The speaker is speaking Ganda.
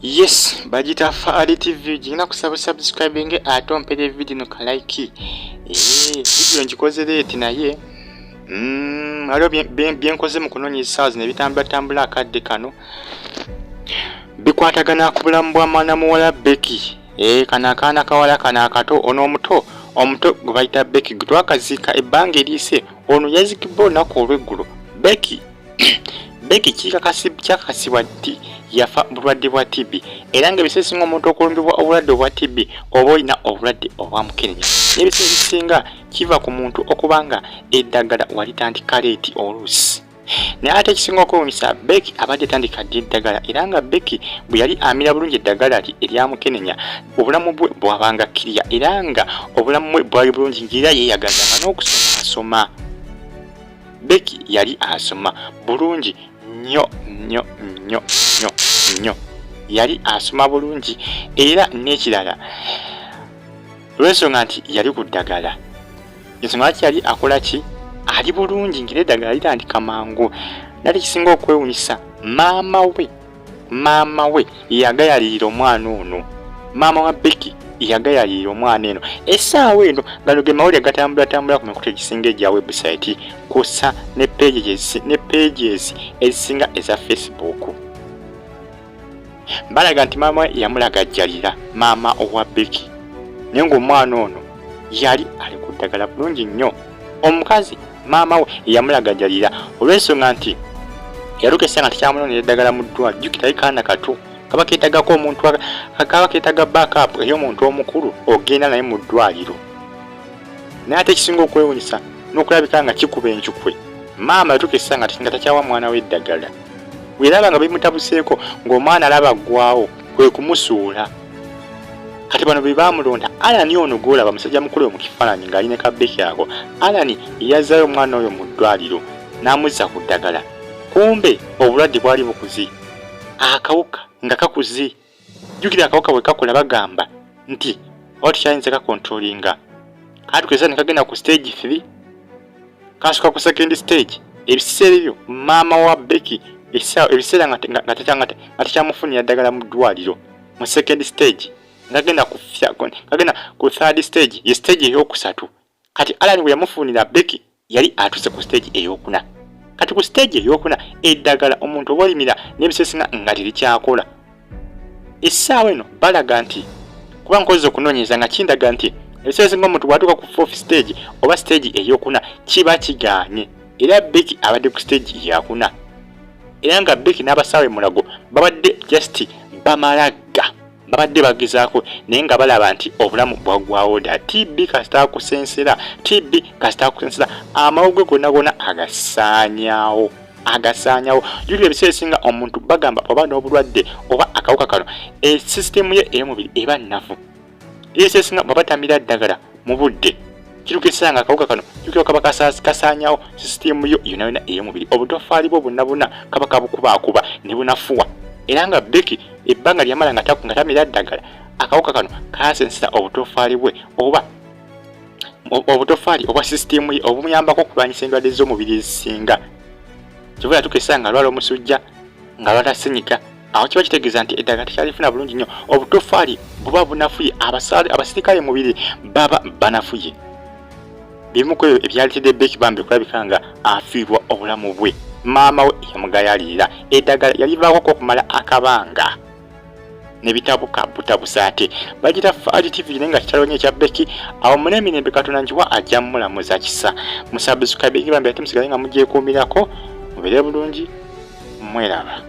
Yes, bagita Faali TV jina kusaba subscribing atompere video no like. Video njikoze late naye. Alo bien koze mukunonyi sazi ne bitambula akadde kano. Bikwatagana ku bulamu bwa mwana muwala Becky. Kana kawala kana akato ono omuto gwe Becky gutwakazika ebbanga eriise ono yazikibwa nako olweggulo. Becky kyakasibwa nti yafa bulwadde bwa TB era nga ebiseera omuntu okulumbibwa obulwadde obwa TB oba olina obulwadde obwamukenenya n'ebiseera ebisinga kiva ku muntu okubanga eddagala walitandika leeti oluusi naye ate ekisinga okwewuunyisa Becky abadde tandika ddi eddagala era nga Becky bwe yali amira bulungi eddagala eryamukenenya obulamu bwe bwabanga kiriya era nga obulamu bwe bwali bulungi ng'era yeeyagazanga n'okusoma. Becky yali asoma bulungi nnyo yali asoma bulungi era n'ekirala lw'ensonga nti yali ku ddagala ensonga lwaki yali akola ki ali bulungi ng'era eddagala litandika mangu nali kisinga okwewunyisa maama we yagayalirira omwana ono maama wa Becky yagayalirira omwana eno essaawa eno gano ge mawulire gatambula ku mikutu egisinga egya website kussa ne pages ezisinga eza Facebook. Balaga nti maama yamulagajjalira maama owa Becky naye ng'omwana ono yali ali ku ddagala bulungi nnyo. Omukazi maama we yamulagajjalira olw'ensonga nti yaluka essanga tekyamunonera eddagala mu ddwaliro jjukira kaana kato kaba keetagako omuntu kaba keetaga backup ey'omuntu omukulu ogenda naye mu ddwaliro. Naye ate ekisinga okwewunyisa n'okulabika nga kikuba encukwe maama yatuuka essanga nga takyawa mwana we eddagala bw'eraba nga bimutabuseeko ng'omwana alaba aggwawo kwe kumusuula. Kati bano bwe baamulonda Alani ono gw'olaba musajja mukulu mu kifaananyi ng'ali ne ka Becky ako Alani yazzayo omwana oyo mu ddwaliro n'amuzza ku ddagala kumbe obulwadde bwali bukuzi akawuka nga kakuzi. Jjukira akawuka bwe kakola bagamba nti otukyayinza kakontrolinga katukeza ne kagenda ku stage 3 kasuka ku second stage. Ebiseera ebyo maama wa Becky ebiseera nga takyamufunira ddagala mu ddwaliro mu second stage ngagenda ku third stage ye stage ey'okusatu. Kati Alani bwe yamufunira Becky yali atuse ku stage ey'okuna. Kati ku stage ey'okuna eddagala omuntu oba olimira n'ebiseera nga terikyakola. Essaawa eno balaga nti kuba nkoze okunoonyereza nga kindaga nti ebiseera omuntu bw'atuuka ku fourth stage oba stage ey'okuna kiba kigaanye era Becky abadde ku stage eyakuna era nga Becky n'abasawo mulago babadde just bamalaga babadde bagezaako naye nga balaba nti obulamu bwaggwawo dda. TB kasita kusensera amawugwe gonna agasaanyaawo. Jjukira ebiseera ebisinga omuntu bagamba oba n'obulwadde oba akawuka kano sisitemu ye ey'omubiri eba nnafu. Ebiseera ebisinga bw'aba tamira ddagala mu budde kiruka essanga akawuka kano jjukira kaba kasaanyaawo sisitemu yo yonna ey'omubiri obutofaali bwo bonna kaba kabukubaakuba ne bunafuwa. Era nga Becky ebbanga lyamala nga tamira ddagala akawuka kano kasensera obutofaali bwe oba sisitemu ye obumuyambako okulwanyisa endwadde z'omubiri ezisinga. Kyova yatuuka essanga nga alwala omusujja nga alwala ssenyiga aho kiba kitegeeza nti eddagala tekyalifuna bulungi nnyo obutofaali buba bunafuye abasirikale mubiri baba banafuye. Bimu ku ebyo ebyaleetedde Becky Bambi okulabika nga afiirwa obulamu bwe maama we yamugayalirira eddagala yalivaako okumala akabanga ne bitabuka butabusa ate bagita Faali TV naye nga kitalonye ekya Becky awo munemirembe Katonda njiwa ajja mulamuza kisa musabusukabingi Bambi ate musigale nga mugyekuumirako mubere bulungi mweraba.